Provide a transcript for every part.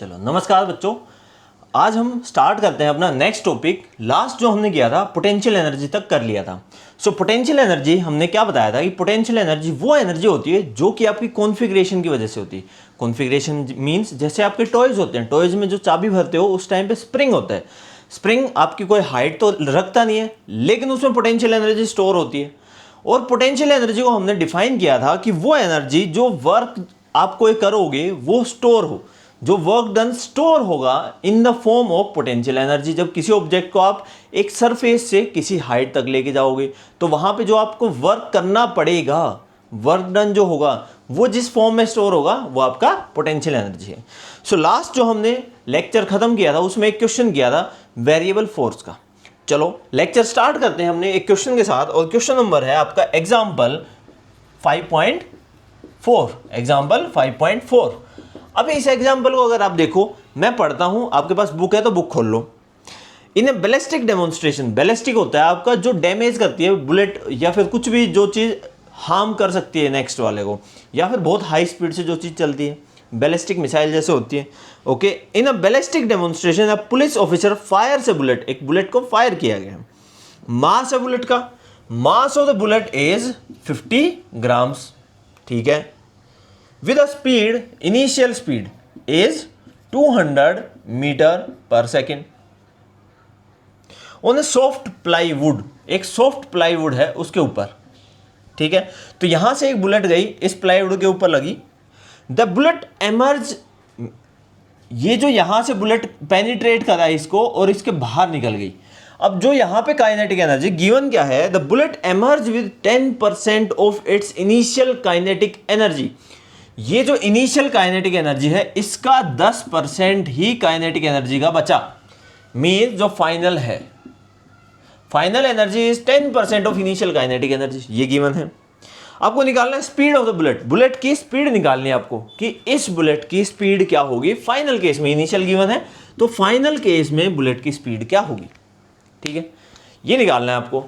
चलो नमस्कार बच्चों, आज हम स्टार्ट करते हैं अपना नेक्स्ट टॉपिक। लास्ट जो हमने किया था पोटेंशियल एनर्जी तक कर लिया था। सो पोटेंशियल एनर्जी हमने क्या बताया था कि पोटेंशियल एनर्जी वो एनर्जी होती है जो कि आपकी कॉन्फ़िगरेशन की वजह से होती है। कॉन्फ़िगरेशन मींस जैसे आपके टॉयज होते हैं, टॉयज में जो चाबी भरते हो उस टाइम पे स्प्रिंग होता है। स्प्रिंग आपकी कोई हाइट तो रखता नहीं है, लेकिन उसमें पोटेंशियल एनर्जी स्टोर होती है। और पोटेंशियल एनर्जी को हमने डिफाइन किया था कि वो एनर्जी जो वर्क आप कोई करोगे वो स्टोर हो, जो वर्क डन स्टोर होगा in the form of potential energy. जब किसी ऑब्जेक्ट को आप एक सरफेस से किसी हाइट तक लेके जाओगे तो वहां पे जो आपको वर्क करना पड़ेगा, वर्क डन जो होगा वो जिस फॉर्म में स्टोर होगा वो आपका पोटेंशियल एनर्जी है। सो लास्ट जो हमने लेक्चर खत्म किया था उसमें एक क्वेश्चन किया था वेरिएबल फोर्स का। चलो लेक्चर स्टार्ट करते हैं हमने एक क्वेश्चन के साथ, और क्वेश्चन नंबर है आपका एग्जाम्पल 5.4। एग्जाम्पल 5.4। अब इस एग्जाम्पल को अगर आप देखो, मैं पढ़ता हूं, आपके पास बुक है तो बुक खोल लो। इन ए बैलिस्टिक डेमोन्स्ट्रेशन, बैलिस्टिक होता है आपका जो डैमेज करती है, बुलेट या फिर कुछ भी जो चीज़ हार्म कर सकती है नेक्स्ट वाले को, या फिर बहुत हाई स्पीड से जो चीज़ चलती है, बैलिस्टिक मिसाइल जैसे होती है। ओके, इन अ बैलिस्टिक डेमोन्स्ट्रेशन अ पुलिस ऑफिसर फायर से बुलेट, एक बुलेट को फायर किया गया। मास है बुलेट का, mass of the bullet is 50 grams. ठीक है, with a speed, initial speed is 200 meter per second on a soft plywood, एक सॉफ्ट प्लाईवुड है उसके ऊपर। ठीक है, तो यहां से एक बुलेट गई, इस प्लाईवुड के ऊपर लगी। द बुलेट एमर्ज, ये जो यहां से बुलेट पेनिट्रेट करा इसको और इसके बाहर निकल गई। अब जो यहां पे काइनेटिक एनर्जी गिवन क्या है, the bullet emerge with 10% of its initial kinetic energy. ये जो इनिशियल काइनेटिक एनर्जी है इसका 10% ही काइनेटिक एनर्जी का बचा। मीन जो फाइनल है, final energy is 10% of initial kinetic energy, ये गिवन है। आपको निकालना है speed of the bullet, bullet की स्पीड निकालनी है आपको कि इस बुलेट की स्पीड क्या होगी फाइनल केस में। इनिशियल गिवन है तो फाइनल केस में बुलेट की स्पीड क्या होगी। ठीक है, ये निकालना है आपको।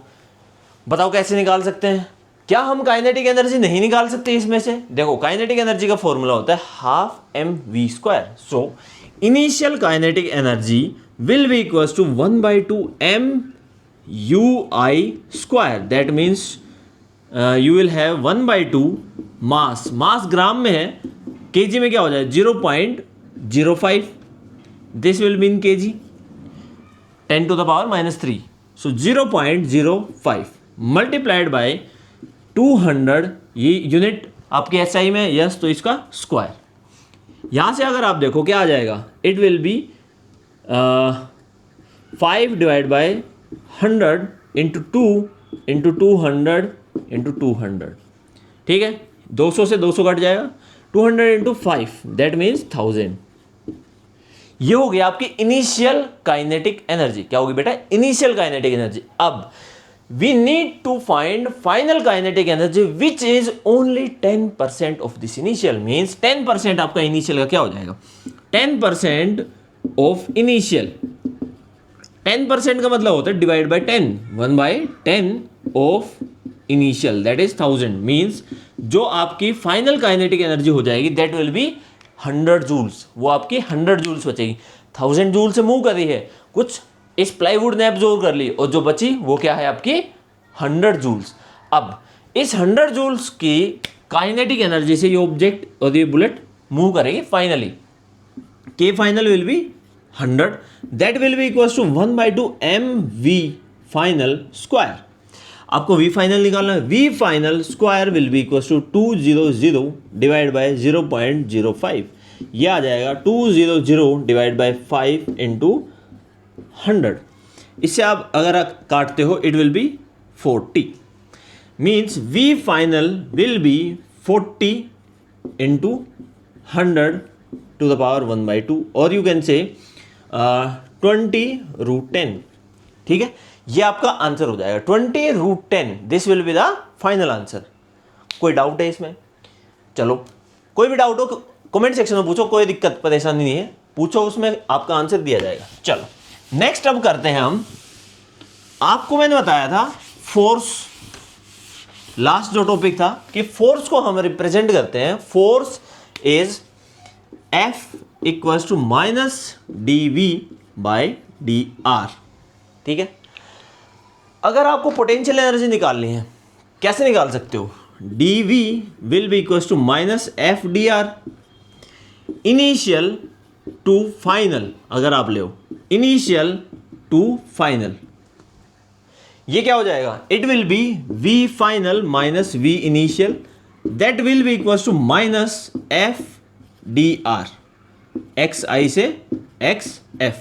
बताओ कैसे निकाल सकते हैं? क्या हम काइनेटिक एनर्जी नहीं निकाल सकते इसमें से? देखो काइनेटिक एनर्जी का फॉर्मूला होता है ½ mv²। So initial kinetic energy will be equals to 1/2 mui²। That means you will have 1/2 mass, mass gram में है, केजी में क्या हो जाए 0.05, this will be in kg 10⁻³ so 0.05 multiplied by 200, ये यूनिट आपके एसआई में, यस, तो इसका स्क्वायर। यहां से अगर आप देखो क्या आ जाएगा, it will B 5/100 into 2 into 200 into 200। ठीक है, 200 से 200 कट जाएगा, 200 इंटू 5 दैट मीन्स 1000। ये हो गया आपकी इनिशियल काइनेटिक एनर्जी। क्या होगी बेटा? Initial kinetic energy. अब we need to find final kinetic energy which is only 10% of this initial, means 10% आपका initial का क्या हो जाएगा? 10% of initial, 10% का मतलब होता है divide by 10, 1/10 of initial that is 1000, means जो आपकी फाइनल काइनेटिक एनर्जी हो जाएगी दैट विल बी 100 जूल्स। वो आपकी 100 जूल्स बचेगी। 1000 जूल से मूव कर रही है, कुछ इस प्लाईवुड ने एब्जॉर्ब कर ली, और जो बची वो क्या है आपकी 100 जूल्स। अब इस 100 जूल्स की काइनेटिक एनर्जी से ये ऑब्जेक्ट और ये बुलेट मूव करेगी finally. K final will be 100, that will be equals to 1/2 mv²। आपको वी फाइनल निकालना है, V final square will be equals to 200 divide by 0.05, ये आ जाएगा 200 डिवाइड बाय 5 इंटू 100। इससे आप अगर आप काटते हो it will be 40, means V final will be 40 into 100 to the power 1/2, और यू कैन से 20√10। ठीक है, ये आपका आंसर हो जाएगा 20√10। This will be the final answer. कोई डाउट है इसमें? चलो कोई भी डाउट हो कमेंट सेक्शन में पूछो, कोई दिक्कत परेशानी नहीं है, पूछो, उसमें आपका आंसर दिया जाएगा। चलो नेक्स्ट अब करते हैं हम, आपको मैंने बताया था फोर्स, लास्ट जो टॉपिक था कि फोर्स को हम रिप्रेजेंट करते हैं, force is F equals to minus dV/dr। ठीक है, अगर आपको पोटेंशियल एनर्जी निकालनी है कैसे निकाल सकते हो? dV will be equals to minus FdR initial to final. अगर आप ले इनिशियल टू फाइनल, ये क्या हो जाएगा? It will be V final minus V initial, that will be equals to minus FdR, XI से XF।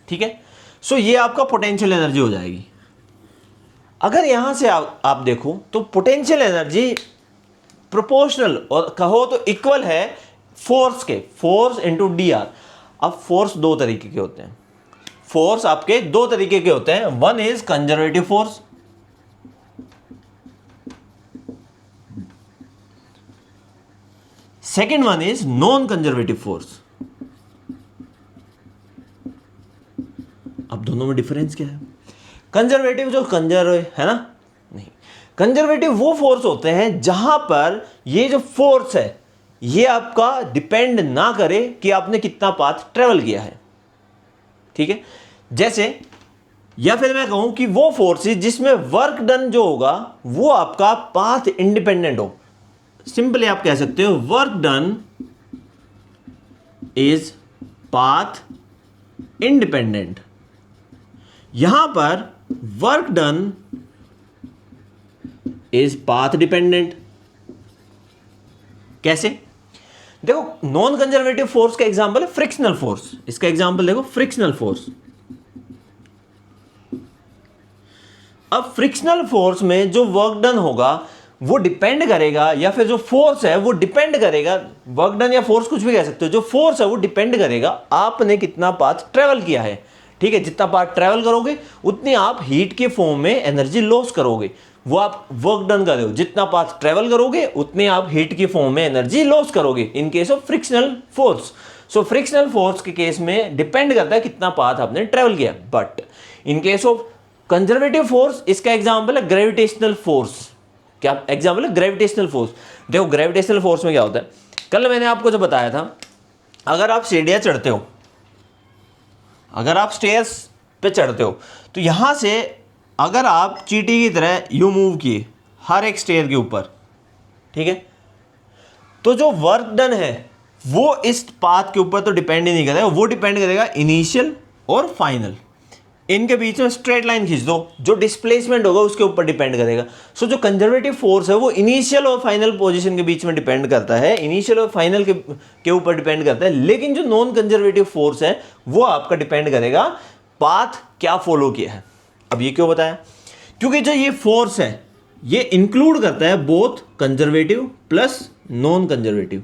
ठीक है, सो ये आपका पोटेंशियल एनर्जी हो जाएगी। अगर यहां से आप देखो तो पोटेंशियल एनर्जी प्रोपोर्शनल और कहो तो इक्वल है फोर्स के, फोर्स इंटू dr। अब फोर्स दो तरीके के होते हैं, फोर्स आपके दो तरीके के होते हैं। One is conservative force, second one is non conservative force. अब दोनों में डिफरेंस क्या है? कंजर्वेटिव जो कंजर्व है ना, नहीं, कंजर्वेटिव वो फोर्स होते हैं जहां पर ये जो फोर्स है ये आपका डिपेंड ना करे कि आपने कितना पाथ ट्रेवल किया है। ठीक है, जैसे या फिर मैं कहूं कि वो फोर्सेस जिसमें वर्क डन जो होगा वो आपका पाथ इंडिपेंडेंट हो। सिंपली आप कह सकते हो work done is path independent. यहां पर work done is path dependent. कैसे? देखो, नॉन कंजर्वेटिव फोर्स का एग्जांपल है फ्रिक्शनल फोर्स। इसका एग्जांपल देखो, फ्रिक्शनल फोर्स। अब फ्रिक्शनल फोर्स में जो वर्क डन होगा वो डिपेंड करेगा, या फिर जो फोर्स है वो डिपेंड करेगा, वर्क डन या फोर्स कुछ भी कह सकते हो, जो फोर्स है वो डिपेंड करेगा आपने कितना पाथ ट्रेवल किया है। ठीक है, जितना पाथ ट्रेवल करोगे उतनी आप हीट के फॉर्म में एनर्जी लॉस करोगे, वो आप वर्क डन कर रहे हो। जितना पाथ ट्रेवल करोगे उतने आप हीट के फॉर्म में एनर्जी लॉस करोगे in case of frictional force. So frictional force के केस में डिपेंड करता है कितना पाथ आपने ट्रेवल किया। But in case of conservative force, इसका एग्जांपल है ग्रेविटेशनल फोर्स। क्या एग्जांपल है? Gravitational force. देखो, ग्रेविटेशनल फोर्स में क्या होता है, कल मैंने आपको जो बताया था, अगर आप सीढ़ियां चढ़ते हो, अगर आप स्टेयर्स पे चढ़ते हो, तो यहां से अगर आप चींटी की तरह यू मूव किए हर एक स्टेयर के ऊपर, ठीक है, तो जो वर्क डन है वो इस पाथ के ऊपर तो डिपेंड ही नहीं करेगा, वो डिपेंड करेगा इनिशियल और फाइनल। इनके बीच में स्ट्रेट लाइन खींच दो, जो डिस्प्लेसमेंट होगा उसके ऊपर डिपेंड करेगा। सो जो कंजर्वेटिव फोर्स है वो इनिशियल और फाइनल पोजीशन के बीच में डिपेंड करता है, इनिशियल और फाइनल के ऊपर डिपेंड करता है। लेकिन जो नॉन कंजर्वेटिव फोर्स है वो आपका डिपेंड करेगा पाथ क्या फॉलो किया है। अब ये क्यों बताया? क्योंकि जो ये फोर्स है ये इंक्लूड करता है both conservative plus non conservative.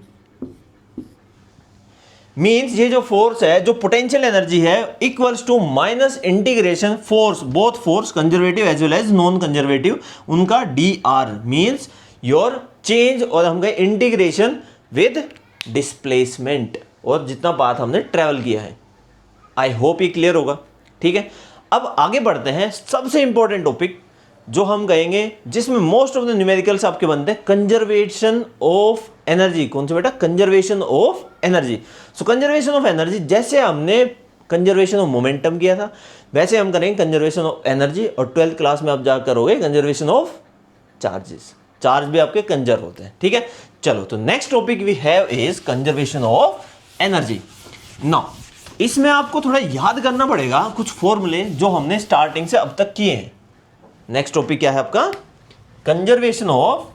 Means ये जो फोर्स है, जो पोटेंशियल एनर्जी है, equals to minus integration force, both force conservative as well as non conservative, उनका dr मीन्स योर चेंज, और हम गए इंटीग्रेशन विद डिस्प्लेसमेंट, और जितना पाथ हमने ट्रेवल किया है। आई होप ये क्लियर होगा। ठीक है, अब आगे बढ़ते हैं। सबसे इंपॉर्टेंट टॉपिक जो हम कहेंगे, जिसमें मोस्ट ऑफ द न्यूमेरिकल्स आपके बनते हैं, कंजर्वेशन ऑफ एनर्जी। कौन सा बेटा? Conservation of energy. So conservation of energy, जैसे हमने कंजर्वेशन ऑफ मोमेंटम किया था वैसे हम करेंगे कंजर्वेशन ऑफ एनर्जी, और 12th क्लास में आप जा करोगे कंजर्वेशन ऑफ चार्जेस। चार्ज भी आपके कंजर्व होते हैं। ठीक है, चलो, तो next topic we have is conservation of energy. Now इसमें आपको थोड़ा याद करना पड़ेगा कुछ फॉर्मूले जो हमने स्टार्टिंग से अब तक किए हैं। नेक्स्ट टॉपिक क्या है आपका? Conservation of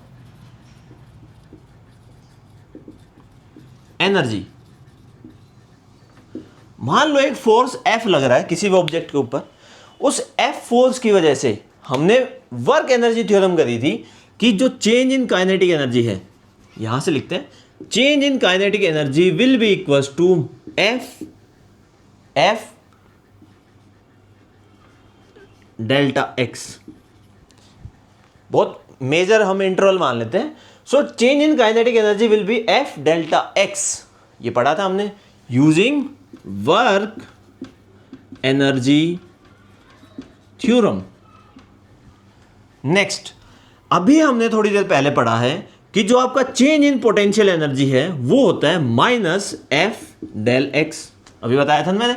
energy. मान लो एक फोर्स F लग रहा है किसी भी ऑब्जेक्ट के ऊपर, उस F फोर्स की वजह से हमने वर्क एनर्जी थ्योरम करी थी कि जो चेंज इन काइनेटिक एनर्जी है, यहां से लिखते हैं, change in kinetic energy will be equals to F delta x। बहुत मेजर हम इंटरवल मान लेते हैं। So change in kinetic energy will be F delta x, ये पढ़ा था हमने, using work energy theorem. Next, अभी हमने थोड़ी देर पहले पढ़ा है कि जो आपका चेंज इन पोटेंशियल एनर्जी है वो होता है माइनस एफ डेल एक्स। अभी बताया था ना मैंने,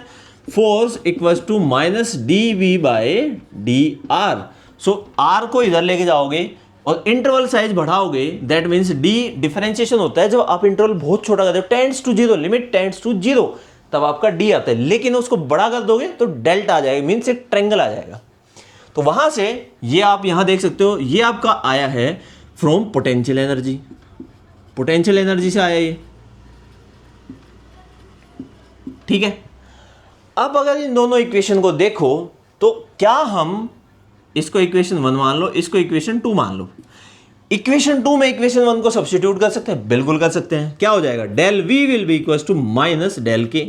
force equals to minus D V by D R. So R को इधर लेके जाओगे और इंटरवल साइज बढ़ाओगे, दैट मीन्स डी डिफरेंशिएशन होता है जब आप इंटरवल बहुत छोटा करते हो, tends to zero, limit tends to zero, तब आपका डी आता है। लेकिन उसको बड़ा कर दोगे तो डेल्टा आ जाएगा, मीन्स एक ट्रायंगल आ जाएगा। तो वहां से ये आप यहां देख सकते हो, ये आपका आया है from potential energy, potential energy से आया ये, ठीक है। अब अगर इन दोनों इक्वेशन को देखो तो क्या हम इसको इक्वेशन 1 मान लो, इसको इक्वेशन 2 मान लो। इक्वेशन 2 में इक्वेशन 1 को सब्स्टिट्यूट कर सकते हैं, बिल्कुल कर सकते हैं। क्या हो जाएगा, del V will be equal to minus del K.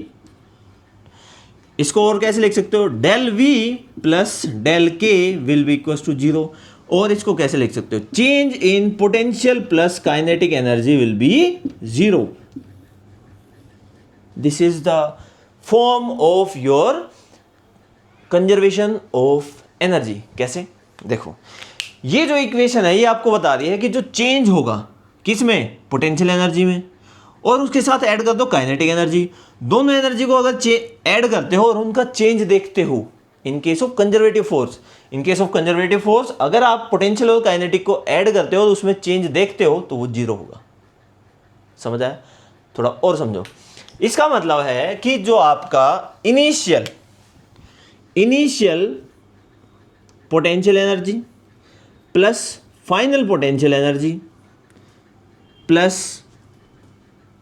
इसको और कैसे लिख सकते हो, del V plus del K will be equal to zero. और इसको कैसे लिख सकते हो, change in potential plus kinetic energy will be zero. This is the form of your conservation of energy. कैसे, देखो ये जो इक्वेशन है ये आपको बता रही है कि जो चेंज होगा किस में, पोटेंशियल एनर्जी में, और उसके साथ ऐड कर दो काइनेटिक एनर्जी। दोनों एनर्जी को अगर ऐड करते हो और उनका चेंज देखते हो in case of conservative force, in case of conservative force अगर आप पोटेंशियल और काइनेटिक को ऐड करते हो और उसमें चेंज देखते हो तो वो जीरो होगा। समझ आया, थोड़ा और समझो। इसका मतलब है कि जो आपका initial potential energy plus final potential energy plus,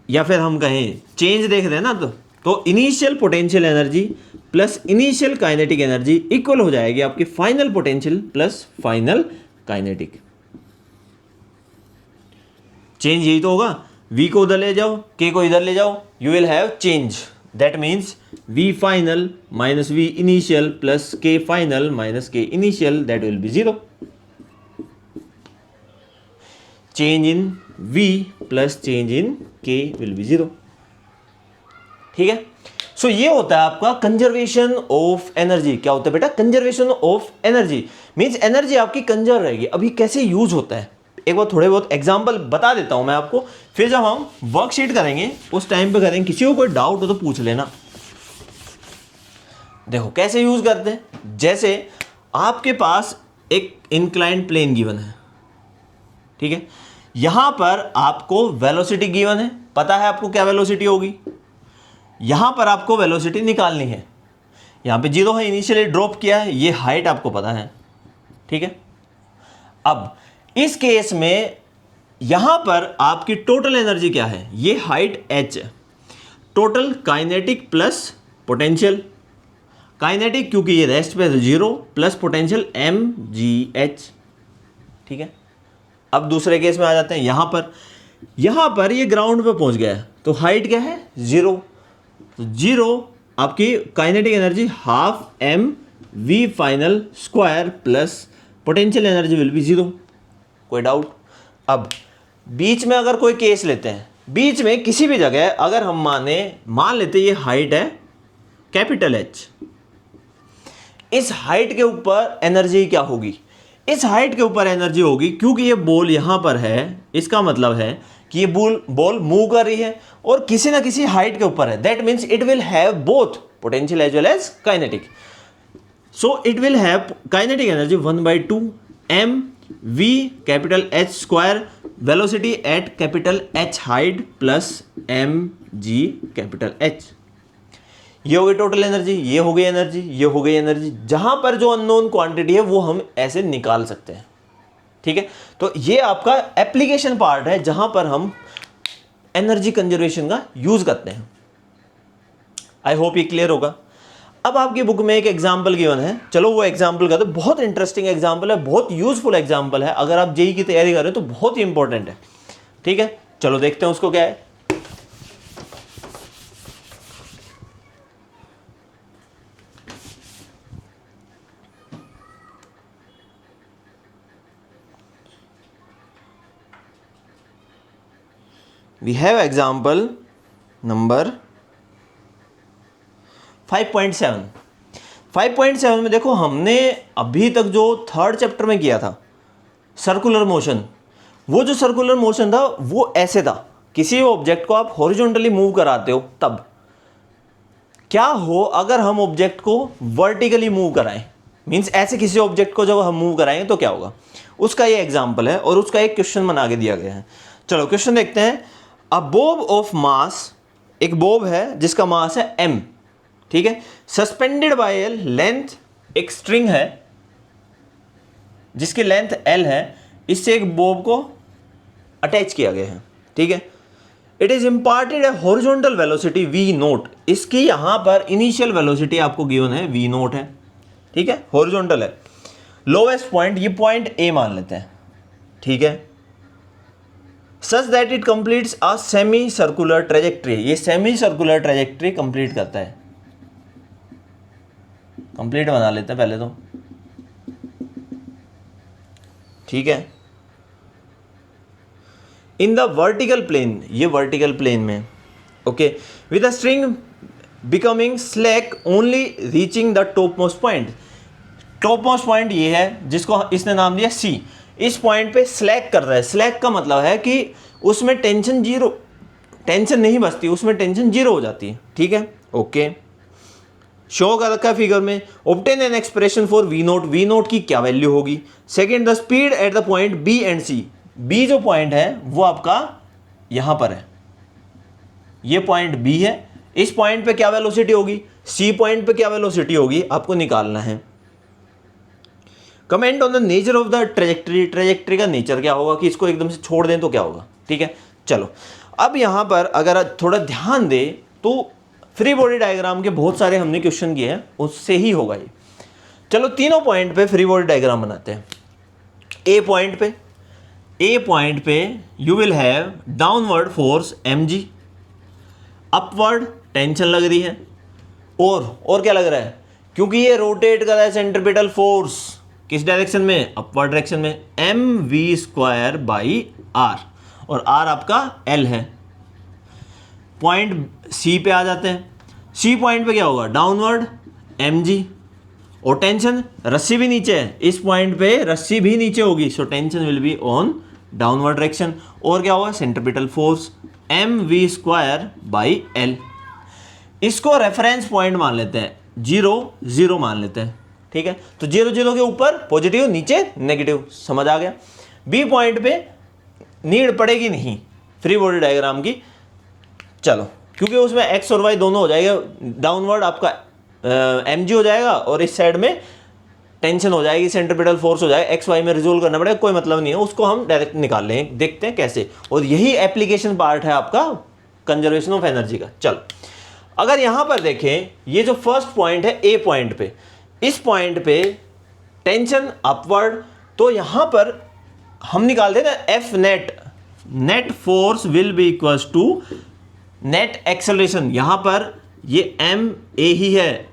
या फिर हम कहें चेंज देख रहे हैं ना, तो initial potential energy plus initial kinetic energy equal हो जाएगी आपकी final potential plus final kinetic. Change यही तो होगा, v को उधर ले जाओ, k को इधर ले जाओ, you will have change. That means v final minus v initial plus k final minus k initial, that will be zero. Change in v plus change in k will be zero, ठीक है। सो ये होता है आपका conservation of energy. क्या होता है बेटा, conservation of energy means energy आपकी कंजर्व रहेगी। अभी कैसे यूज होता है, एक बार थोड़े बहुत एग्जांपल बता देता हूं मैं आपको, फिर जब हम वर्कशीट करेंगे उस टाइम पे करेंगे। किसी को कोई डाउट हो तो पूछ लेना। देखो कैसे यूज करते हैं, जैसे आपके पास एक इंक्लाइंड प्लेन गिवन है, ठीक है। यहां पर आपको वेलोसिटी गिवन है, पता है आपको क्या वेलोसिटी होगी। यहां पर आपको वेलोसिटी निकालनी है, यहां पे जीरो है, इनिशियली ड्रॉप किया है, ये हाइट आपको पता है, ठीक है। अब इस केस में यहां पर आपकी टोटल एनर्जी क्या है, ये हाइट h है, total kinetic plus potential, kinetic क्योंकि ये रेस्ट पे जीरो प्लस पोटेंशियल mgh, ठीक है। अब दूसरे केस में आ जाते हैं, यहां पर ये ग्राउंड पे पहुंच गया है तो हाइट क्या है, जीरो। तो जीरो आपकी kinetic energy half m v final square plus potential energy will be zero. कोई डाउट। अब बीच में अगर कोई केस लेते हैं, बीच में किसी भी जगह अगर हम मान लेते ये हाइट है कैपिटल H, इस हाइट के ऊपर एनर्जी क्या होगी, इस हाइट के ऊपर एनर्जी होगी, क्योंकि ये बॉल यहां पर है, इसका मतलब है कि ये बॉल मूव कर रही है और किसी ना किसी हाइट के ऊपर है। That means it will have both potential as well as kinetic. So it will have kinetic energy 1/2 m v capital H square velocity at capital H height plus m g capital H। ये हो गई total energy, ये हो गई energy, ये हो गई energy. जहां पर जो अननोन क्वांटिटी है वो हम ऐसे निकाल सकते हैं, ठीक है। तो ये आपका एप्लीकेशन पार्ट है जहां पर हम एनर्जी कंजर्वेशन का यूज करते हैं। आई होप ये क्लियर होगा। अब आपकी बुक में एक एग्जाम्पल गिवन है, चलो वो एग्जाम्पल करते हैं। बहुत इंटरेस्टिंग एग्जाम्पल है, बहुत यूजफुल एग्जाम्पल है, अगर आप जेईई की तैयारी कर रहे हो तो बहुत ही इंपॉर्टेंट है, ठीक है। चलो देखते हैं उसको क्या है। We have example number 5.7। 5.7 में देखो हमने अभी तक जो थर्ड चैप्टर में किया था सर्कुलर मोशन, वो जो सर्कुलर मोशन था वो ऐसे था, किसी ऑब्जेक्ट को आप हॉरिजॉन्टली मूव कराते हो तब। क्या हो अगर हम ऑब्जेक्ट को वर्टिकली मूव कराएं, मींस ऐसे किसी ऑब्जेक्ट को जब हम मूव कराएंगे तो क्या होगा, उसका ये एग्जांपल है और उसका एक क्वेश्चन बना के दिया गया है। चलो क्वेश्चन देखते हैं। अ बॉब ऑफ मास, एक बॉब है जिसका मास है m, ठीक है, सस्पेंडेड बाय एल लेंथ, एक स्ट्रिंग है जिसकी लेंथ l है, इससे एक बॉब को अटैच किया गया है, ठीक है। It is imparted A horizontal velocity v note, इसकी यहां पर इनिशियल वेलोसिटी आपको गिवन है v नोट है, ठीक है, हॉरिजॉन्टल है। लोवेस्ट पॉइंट, ये पॉइंट a मान लेते हैं, ठीक है। Such that it completes a semi circular trajectory, ये सेमी सर्कुलर ट्रेजेक्ट्री कंप्लीट करता है। कंप्लीट बना लेते हैं पहले तो, ठीक है। इन द वर्टिकल प्लेन, ये वर्टिकल प्लेन में, okay, with a string becoming slack only reaching the top most point. Top most point ये है जिसको इसने नाम दिया C, इस पॉइंट पे स्लैक कर रहा है। स्लैक का मतलब है कि उसमें टेंशन जीरो, टेंशन नहीं बचती, उसमें टेंशन जीरो हो जाती है, ठीक है, ओके। शो कर रखा है फिगर में। Obtain an expression for V naught, V naught की क्या वैल्यू होगी। Second, the speed at the point B and C, B जो पॉइंट है वो आपका यहां पर है, ये पॉइंट बी है, इस पॉइंट पे क्या वेलोसिटी होगी, सी पॉइंट पे क्या वेलोसिटी होगी, आपको निकालना है। Comment on the nature of the trajectory, trajectory का नेचर क्या होगा, कि इसको एकदम से छोड़ दें तो क्या होगा, ठीक है। चलो अब यहां पर अगर थोड़ा ध्यान दे तो फ्री बॉडी डायग्राम के बहुत सारे हमने क्वेश्चन किए हैं, उससे ही होगा ये। चलो तीनों पॉइंट पे फ्री बॉडी डायग्राम बनाते हैं। ए पॉइंट पे you will have downward force mg, upward tension लग रही है, और क्या लग रहा है, क्योंकि ये रोटेट कर रहा है सेंट्रीपिटल फोर्स किस डायरेक्शन में, अपवर्ड डायरेक्शन में, mv² बाई r, और r आपका l है। पॉइंट C पे आ जाते हैं। C पॉइंट पे क्या होगा, डाउनवर्ड mg, और टेंशन, रस्सी भी नीचे है, इस पॉइंट पे रस्सी भी नीचे होगी, so tension will be on downward direction, और क्या होगा, centripetal force mv² by l। इसको रेफरेंस पॉइंट मान लेते हैं, 0 0 मान लेते हैं, ठीक है। तो 0 0 के ऊपर पॉजिटिव, नीचे नेगेटिव, समझ आ गया। बी पॉइंट पे नीड पड़ेगी नहीं फ्री बॉडी डायग्राम की, चलो, क्योंकि उसमें एक्स और वाई दोनों हो जाएगा, डाउनवर्ड आपका mg हो जाएगा और इस साइड में टेंशन हो जाएगी, सेंट्रीपिटल फोर्स हो जाएगा, एक्स वाई में रिजोल्व करना पड़ेगा, कोई मतलब नहीं है, उसको हम डायरेक्ट निकाल लेंगे, देखते हैं कैसे। और यही एप्लीकेशन पार्ट है आपका कंजर्वेशन ऑफ एनर्जी का। चलो अगर यहां पर देखें, ये जो फर्स्ट पॉइंट है ए पॉइंट पे, इस पॉइंट पे टेंशन अपवर्ड, तो यहां पर हम निकाल देते हैं F net, net force will be equals to net acceleration, यहां पर ये एम ए ही है,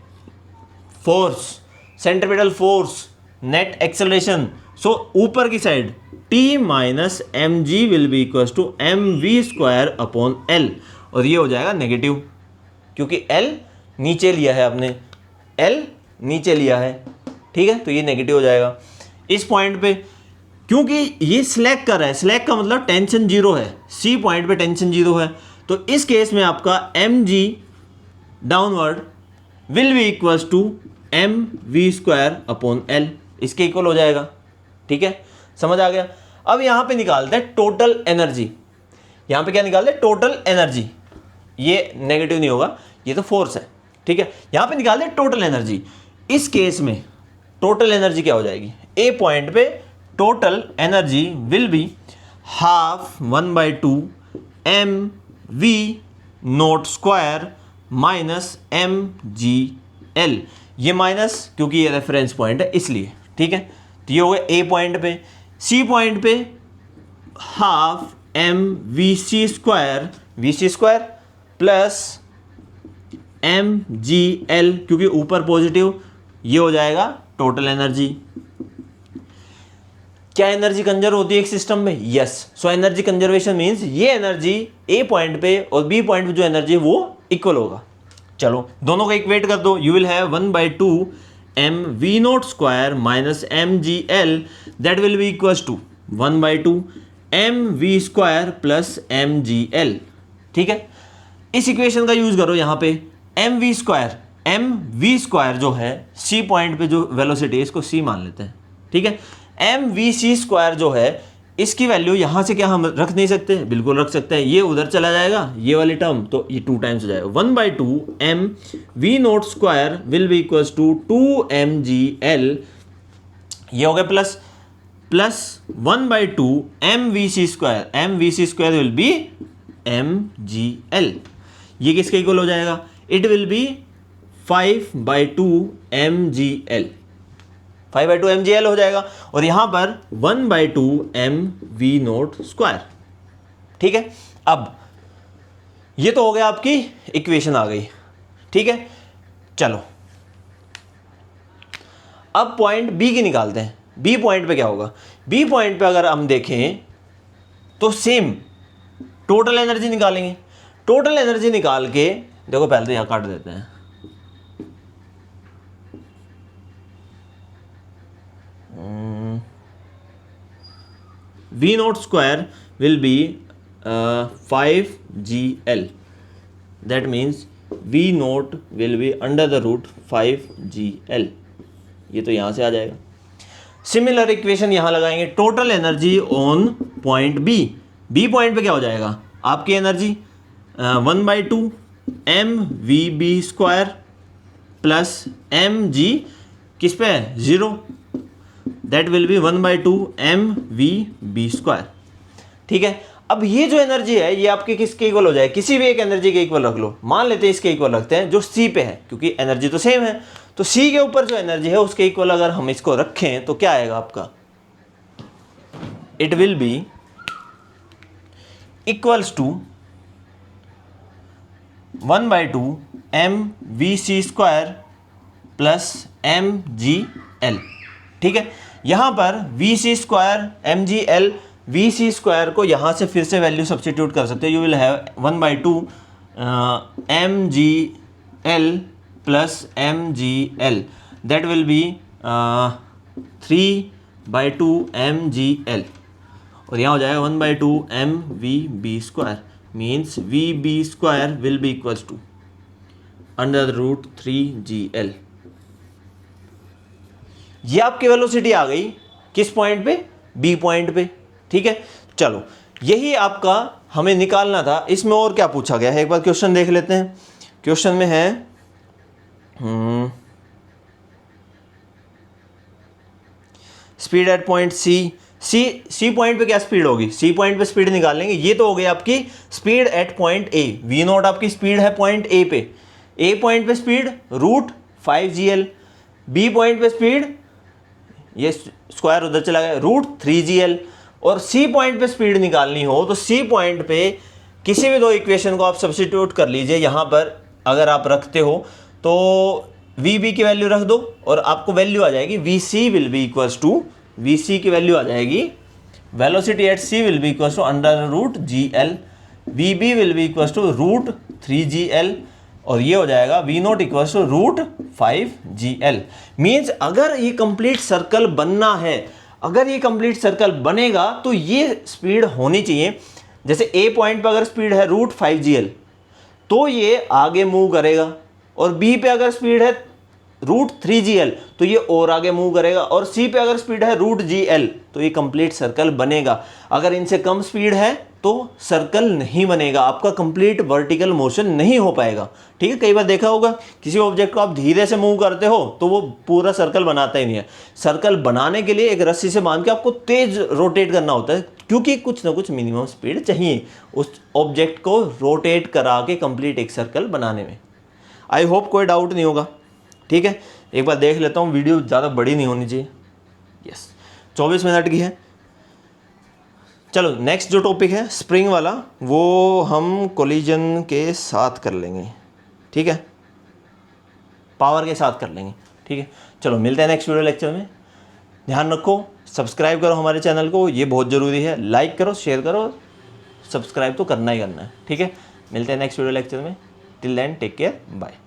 force, centripetal force, net acceleration, so ऊपर की side T minus M G will be equals to mv² upon l, और ये हो जाएगा नेगेटिव, क्योंकि L नीचे लिया है आपने, L नीचे लिया है, ठीक है, तो ये नेगेटिव हो जाएगा। इस पॉइंट पे क्योंकि ये स्लैक कर रहा है, स्लैक का मतलब टेंशन जीरो है, सी पॉइंट पे टेंशन जीरो है, तो इस केस में आपका mg downward will be equals to mv² upon l, इसके इक्वल हो जाएगा, ठीक है, समझ आ गया। अब यहां पे निकालते हैं टोटल एनर्जी, यहां पे क्या निकालते हैं, टोटल एनर्जी, ये नेगेटिव नहीं होगा, ये तो फोर्स है, ठीक है, यहां पे निकालते हैं टोटल एनर्जी। इस केस में टोटल एनर्जी क्या हो जाएगी, ए पॉइंट पे total energy will be half 1/2 mv² minus mgl, ये माइनस क्योंकि ये रेफरेंस पॉइंट है इसलिए, ठीक है। तो ये हो गया ए पॉइंट पे। सी पॉइंट पे हाफ mvc² प्लस mgl, क्योंकि ऊपर पॉजिटिव, ये हो जाएगा टोटल एनर्जी। क्या एनर्जी कंजर्व होती है एक सिस्टम में, yes, so energy conservation means ये एनर्जी ए पॉइंट पे और बी पॉइंट पे जो एनर्जी है वो इक्वल होगा। चलो दोनों को इक्वेट कर दो, you will have 1/2 mv0² minus mgl, that will be equals to 1/2 mv² plus mgl। ठीक है, इस इक्वेशन का यूज करो यहाँ पे। mv² जो है c पॉइंट पे जो वेलोसिटी है इसको c मान लेते हैं। ठीक है, mvc² जो है इसकी वैल्यू यहाँ से क्या हम रख नहीं सकते? बिल्कुल रख सकते हैं। ये उधर चला जाएगा ये वाली टर्म, तो ये 2 टाइम्स हो जाएगा। 1/2 mv0² will be equals to 2mgl, ये हो गया plus 1/2 mvc² will be mgl। ये किसके इक्वल हो जाएगा? It will B 5/2 mgl, 5/2 mgl हो जाएगा। और यहां पर 1/2 mv0²। ठीक है, अब ये तो हो गया, आपकी इक्वेशन आ गई। ठीक है, चलो अब पॉइंट बी की निकालते हैं। बी पॉइंट पे क्या होगा? बी पॉइंट पे अगर हम देखें तो सेम टोटल एनर्जी निकालेंगे। टोटल एनर्जी निकाल के देखो, पहले तो यहां काट देते हैं। v0² will be 5gl, that means v0 will be under the root 5gl। ये तो यहां से आ जाएगा। सिमिलर इक्वेशन यहां लगाएंगे। Total energy on point B, B point पे क्या हो जाएगा? आपकी एनर्जी 1/2 mvb² प्लस mg किस पे है? 0, दैट विल बी 1/2 mvb²। ठीक है, अब ये जो एनर्जी है ये आपके किसके इक्वल हो जाए? किसी भी एक एनर्जी के इक्वल रख लो। मान लेते हैं इसके इक्वल रखते हैं जो सी पे है, क्योंकि एनर्जी तो सेम है। तो सी के ऊपर जो एनर्जी है उसके इक्वल अगर हम इसको रखें तो क्या आएगा आपका? It will be equals to 1/2 mvc² plus mgl। ठीक है, यहां पर vc² mgl, vc² को यहां से फिर से वैल्यू सब्स्टिट्यूट कर सकते हो। You will have 1/2 mgl plus mgl, that will be 3/2 mgl। और यहाँ हो जाएगा 1/2 mvb², means vb² will be equals to under root 3gl। ये आपकी वेलोसिटी आ गई किस पॉइंट पे? बी पॉइंट पे। ठीक है, चलो यही आपका हमें निकालना था। इसमें और क्या पूछा गया है एक बार क्वेश्चन देख लेते हैं। क्वेश्चन में है speed at point C point पे क्या स्पीड होगी? सी पॉइंट पे स्पीड निकाल लेंगे। ये तो हो गई आपकी speed at point A. v0 आपकी स्पीड है पॉइंट ए पे। ए पॉइंट पे speed root 5gl, B point पे स्पीड, ये स्क्वायर उधर चला गया, रूट 3gl। और सी पॉइंट पे स्पीड निकालनी हो तो सी पॉइंट पे किसी भी दो इक्वेशन को आप सब्स्टिट्यूट कर लीजिए। यहाँ पर अगर आप रखते हो तो vb की वैल्यू रख दो और आपको वैल्यू आ जाएगी vc will be equals to, vc की वैल्यू आ जाएगी, velocity at c will be equals to under root gl, vb will be equals to root 3gl, और ये हो जाएगा v0 equals to root 5gl। Means अगर ये कंप्लीट सर्कल बनना है, अगर ये कंप्लीट सर्कल बनेगा तो ये स्पीड होनी चाहिए। जैसे ए पॉइंट पर अगर स्पीड है रूट 5gl तो ये आगे मूव करेगा, और बी पे अगर स्पीड है रूट 3gl तो ये और आगे मूव करेगा, और सी पे अगर स्पीड है रूट gl तो ये कंप्लीट सर्कल बनेगा। अगर इनसे कम स्पीड है तो सर्कल नहीं बनेगा, आपका कंप्लीट वर्टिकल मोशन नहीं हो पाएगा। ठीक है, कई बार देखा होगा किसी ऑब्जेक्ट को आप धीरे से मूव करते हो तो वो पूरा सर्कल बनाता ही नहीं है। सर्कल बनाने के लिए एक रस्सी से बांध के आपको तेज रोटेट करना होता है, क्योंकि कुछ ना कुछ मिनिमम स्पीड चाहिए उस ऑब्जेक्ट को रोटेट करा के कंप्लीट एक सर्कल बनाने में। आई होप कोई डाउट नहीं होगा। ठीक है, एक बार देख लेता हूँ, वीडियो ज़्यादा बड़ी नहीं होनी चाहिए। यस, 24 मिनट की है। चलो नेक्स्ट जो टॉपिक है स्प्रिंग वाला, वो हम कोलिजन के साथ कर लेंगे। ठीक है, पावर के साथ कर लेंगे। ठीक है, चलो मिलते हैं नेक्स्ट वीडियो लेक्चर में। ध्यान रखो, सब्सक्राइब करो हमारे चैनल को, ये बहुत ज़रूरी है। लाइक करो, शेयर करो, सब्सक्राइब तो करना ही करना है। ठीक है, मिलते हैं नेक्स्ट वीडियो लेक्चर में। Till then take care, bye.